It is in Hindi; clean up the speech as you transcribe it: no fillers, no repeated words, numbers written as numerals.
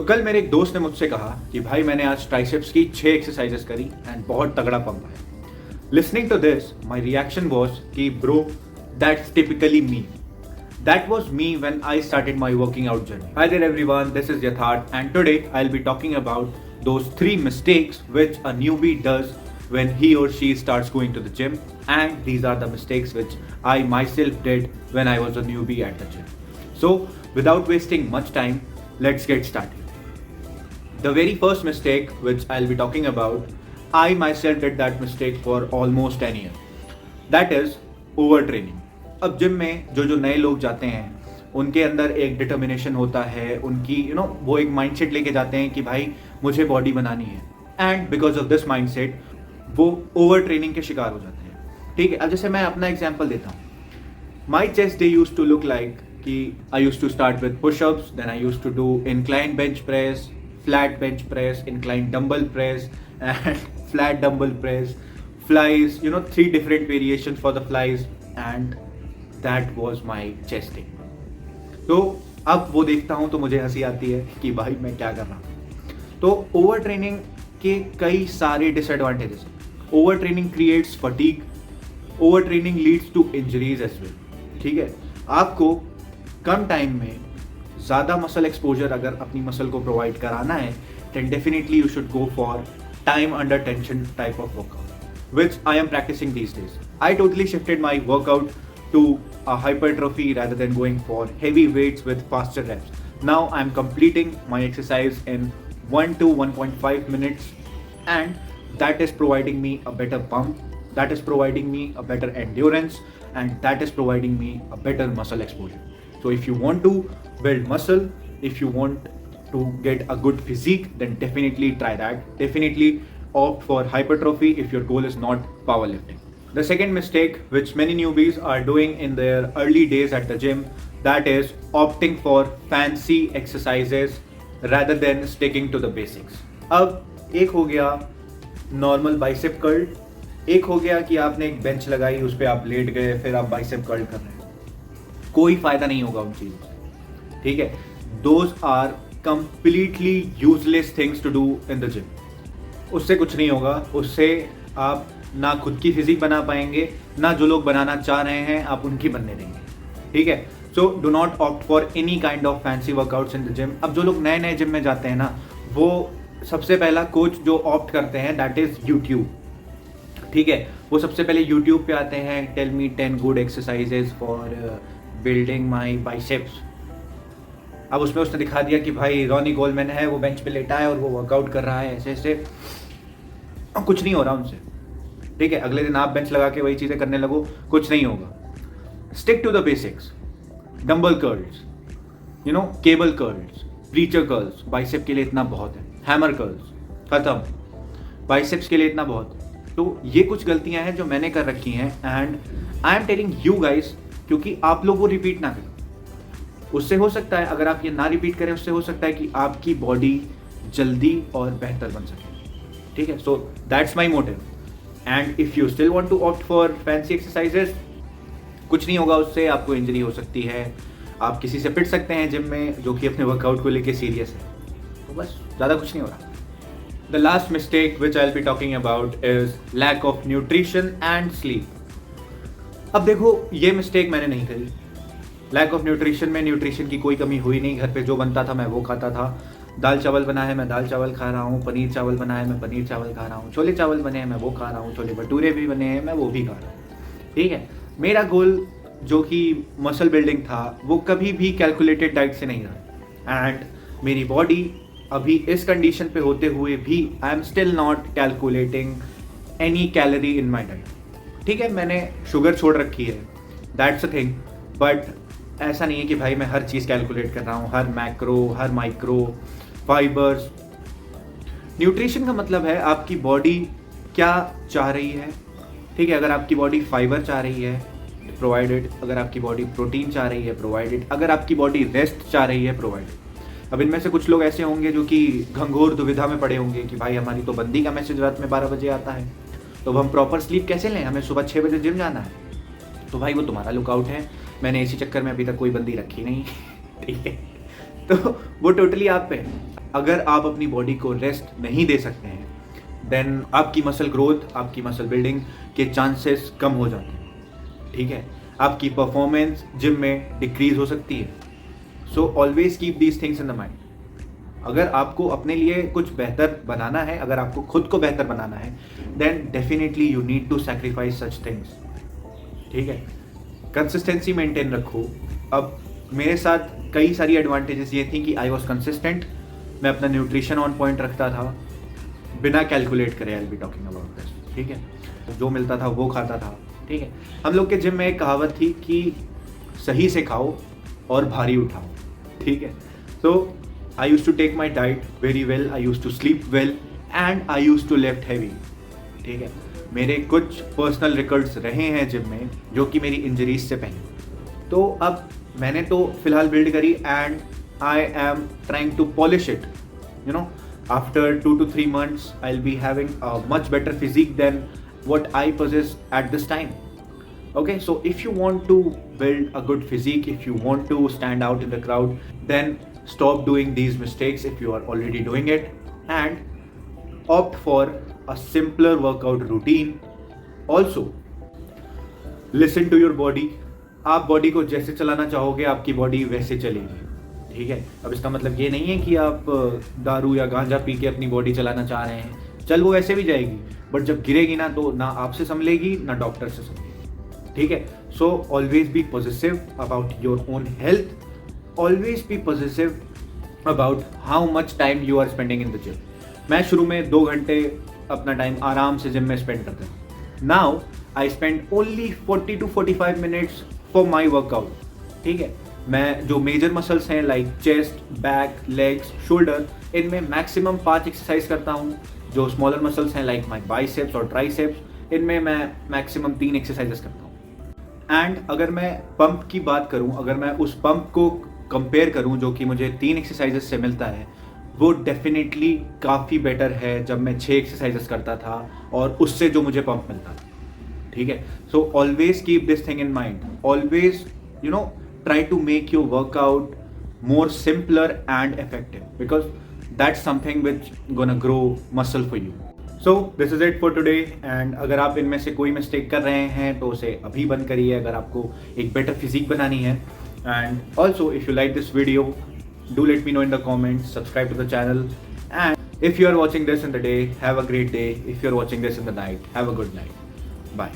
कल मेरे एक दोस्त ने मुझसे कहा कि भाई मैंने आज ट्राइसेप्स की 6 एक्सरसाइजेस करी एंड बहुत तगड़ा पंप है। Listening to this my reaction was कि bro that's typically me. That was me when I started my working out journey. Hi there everyone, this is Yatharth and today I'll be talking about those 3 mistakes which a newbie does when he or she starts going to the gym, and these are the mistakes which I myself did when I was a newbie at the gym. So without wasting much time, let's get started. The very first mistake which I'll be talking about, I myself did that mistake for almost 10 years. That is overtraining. अब जिम में जो नए लोग जाते हैं उनके अंदर एक डिटर्मिनेशन होता है, उनकी वो एक माइंडसेट लेके जाते हैं कि भाई मुझे बॉडी बनानी है, and because of this mindset वो ओवर ट्रेनिंग के शिकार हो जाते हैं। ठीक है, अब जैसे मैं अपना एग्जांपल देता हूँ। My chest day use to look like कि I use to start with pushups, then I use to do incline bench press, flat bench press, incline dumbbell press and flat dumbbell press, flies, 3 different variations for the flies, and that was my chest day. तो अब वो देखता हूँ तो मुझे हंसी आती है कि भाई मैं क्या कर रहा हूँ। तो ओवर ट्रेनिंग के कई सारे disadvantages. Over training creates fatigue, over training leads to injuries as well. ठीक है, आपको कम टाइम में ज़्यादा मसल एक्सपोजर अगर अपनी मसल को प्रोवाइड कराना है, then definitely you should go for time under tension type of workout, which I am practicing these days. I totally shifted my workout to a hypertrophy rather than going for heavy weights with faster reps. Now I'm completing my exercise in 1 to 1.5 minutes, and that is providing me a better pump, that is providing me a better endurance, and that is providing me a better muscle exposure. So if you want to build muscle, if you want to get a good physique, then definitely try that. Definitely opt for hypertrophy if your goal is not powerlifting. The second mistake which many newbies are doing in their early days at the gym, that is opting for fancy exercises rather than sticking to the basics. अब एक हो गया नॉर्मल बाइसेप कर्ल, एक हो गया कि आपने एक बेंच लगाई, उस पर आप लेट गए, फिर आप बाइसेप कर्ल कर रहे हैं। कोई फायदा नहीं होगा उन चीज़ों से। ठीक है, those are completely useless things to do in the gym. उससे कुछ नहीं होगा, उससे आप ना खुद की फिजिक बना पाएंगे, ना जो लोग बनाना चाह रहे हैं आप उनकी बनने देंगे। ठीक है, so do not opt for any kind of fancy workouts in the gym. अब जो लोग नए नए जिम में जाते हैं ना, वो सबसे पहला कोच जो ऑप्ट करते हैं दैट इज यूट्यूब। ठीक है, वो सबसे पहले यूट्यूब पे आते हैं, tell me 10 good exercises for building my biceps. अब उसमें उसने दिखा दिया कि भाई रॉनी गोलमैन है, वो बेंच पे लेटा है और वो वर्कआउट कर रहा है ऐसे ऐसे, कुछ नहीं हो रहा उनसे। ठीक है, अगले दिन आप बेंच लगा के वही चीज़ें करने लगो, कुछ नहीं होगा। Stick to the basics. Dumbbell curls, cable curls, preacher curls, bicep के लिए इतना बहुत है। हैमर कर्ल्स खत्म, बाइसेप्स के लिए इतना बहुत है। तो ये कुछ गलतियां हैं जो मैंने कर रखी हैं, and I am telling you guys, क्योंकि आप लोग वो रिपीट ना करें। उससे हो सकता है, अगर आप ये ना रिपीट करें, उससे हो सकता है कि आपकी बॉडी जल्दी और बेहतर बन सके। ठीक है, so that's my motive. And if you still want to opt for fancy exercises, कुछ नहीं होगा उससे, आपको इंजरी हो सकती है, आप किसी से पिट सकते हैं जिम में जो कि अपने वर्कआउट को लेके सीरियस है। तो बस, ज़्यादा कुछ नहीं हो रहा। The last mistake which I will be talking about is lack of nutrition and sleep. अब देखो, ये मिस्टेक मैंने नहीं करी। लैक ऑफ न्यूट्रिशन में न्यूट्रिशन की कोई कमी हुई नहीं। घर पे जो बनता था मैं वो खाता था। दाल चावल बना है, मैं दाल चावल खा रहा हूँ। पनीर चावल बना है, मैं पनीर चावल खा रहा हूँ। छोले चावल बने हैं, मैं वो खा रहा हूँ। छोले भटूरे भी बने हैं, मैं वो भी खा रहा हूँ। ठीक है, मेरा गोल जो कि मसल बिल्डिंग था, वो कभी भी कैलकुलेटेड डाइट से नहीं रहा, एंड मेरी बॉडी अभी इस कंडीशन पे होते हुए भी I am still not calculating any calorie in my diet. ठीक है, मैंने शुगर छोड़ रखी है, दैट्स अ थिंग, बट ऐसा नहीं है कि भाई मैं हर चीज़ कैलकुलेट कर रहा हूँ, हर मैक्रो, हर माइक्रो, फाइबर्स। न्यूट्रिशन का मतलब है आपकी बॉडी क्या चाह रही है। ठीक है, अगर आपकी बॉडी फाइबर चाह रही है, प्रोवाइडेड। अगर आपकी बॉडी प्रोटीन चाह रही है, प्रोवाइडेड। अगर आपकी बॉडी रेस्ट चाह रही है, प्रोवाइडेड। अब इनमें से कुछ लोग ऐसे होंगे जो कि घंघोर दुविधा में पड़े होंगे कि भाई हमारी तो बंदी का मैसेज रात में 12 बजे आता है, तो अब हम प्रॉपर स्लीप कैसे लें, हमें सुबह 6 बजे जिम जाना है। तो भाई वो तुम्हारा लुकआउट है, मैंने इसी चक्कर में अभी तक कोई बंदी रखी नहीं। ठीक है, तो वो टोटली आप पे है। अगर आप अपनी बॉडी को रेस्ट नहीं दे सकते हैं देन आपकी मसल ग्रोथ, आपकी मसल बिल्डिंग के चांसेस कम हो जाते हैं, ठीक है। आपकी परफॉर्मेंस जिम में डिक्रीज हो सकती है। So always keep these things in the mind. अगर आपको अपने लिए कुछ बेहतर बनाना है, अगर आपको खुद को बेहतर बनाना है, then definitely you need to sacrifice such things, ठीक है। कंसिस्टेंसी मेंटेन रखो। अब मेरे साथ कई सारी एडवांटेजेस ये थी कि आई वॉज कंसिस्टेंट, मैं अपना न्यूट्रिशन ऑन पॉइंट रखता था बिना कैलकुलेट करे। आई बी टॉकिंग अबाउट दिस, ठीक है। जो मिलता था वो खाता था, ठीक है। हम लोग के जिम में एक कहावत थी कि सही से खाओ और भारी उठाओ, ठीक है। So I use to take my diet very well, I use to sleep well and I use to lift heavy, ठीक है। मेरे कुछ पर्सनल रिकॉर्ड्स रहे हैं जिम में जो कि मेरी इंजरीज से पहले। तो अब मैंने तो फिलहाल बिल्ड करी and I am trying to polish it, you know. After 2 to 3 months, I'll be having a much better physique than what I possess at this time. Okay, so if you want to build a good physique, if you want to stand out in the crowd, then stop doing these mistakes if you are already doing it and opt for a simpler workout routine. Also, listen to your body. आप बॉडी को जैसे चलाना चाहोगे आपकी बॉडी वैसे चलेगी, ठीक है। अब इसका मतलब ये नहीं है कि आप दारू या गांजा पी के अपनी बॉडी चलाना चाह रहे हैं, चल वो ऐसे भी जाएगी, बट जब गिरेगी ना तो ना आपसे संभलेगी ना डॉक्टर से संभलेगी, ठीक है। So always be positive about your own health, always be positive about how much time you are spending in the gym. मैं शुरू में 2 घंटे अपना टाइम आराम से जिम में स्पेंड करता हूँ। Now I spend only 40 to 45 minutes for my workout, ठीक है। मैं जो मेजर मसल्स हैं like chest, back, legs, shoulder, इनमें मैक्सिमम 5 एक्सरसाइज करता हूँ। जो स्मॉलर मसल्स हैं लाइक माई बाइसेप्स और ट्राइसेप्स, इनमें मैं मैक्सिमम 3 एक्सरसाइजेस करता हूँ। एंड अगर मैं पंप की बात करूँ, अगर मैं उस पंप को कंपेयर करूँ जो कि मुझे 3 एक्सरसाइजेस से मिलता है, वो डेफिनेटली काफ़ी बेटर है जब मैं 6 एक्सरसाइजेस करता था और उससे जो मुझे पंप मिलता था, ठीक है। So always keep this thing in mind, always you know try to make your workout more simpler and effective because that's something which gonna grow muscle for you. So this is it for today and अगर आप इनमें से कोई मिस्टेक कर रहे हैं तो उसे अभी बंद करिए अगर आपको एक बेटर फिजिक बनानी है। And also if you like this video, do let me know in the comments, subscribe to the channel and if you are watching this in the day, have a great day. If you are watching this in the night, have a good night. Bye.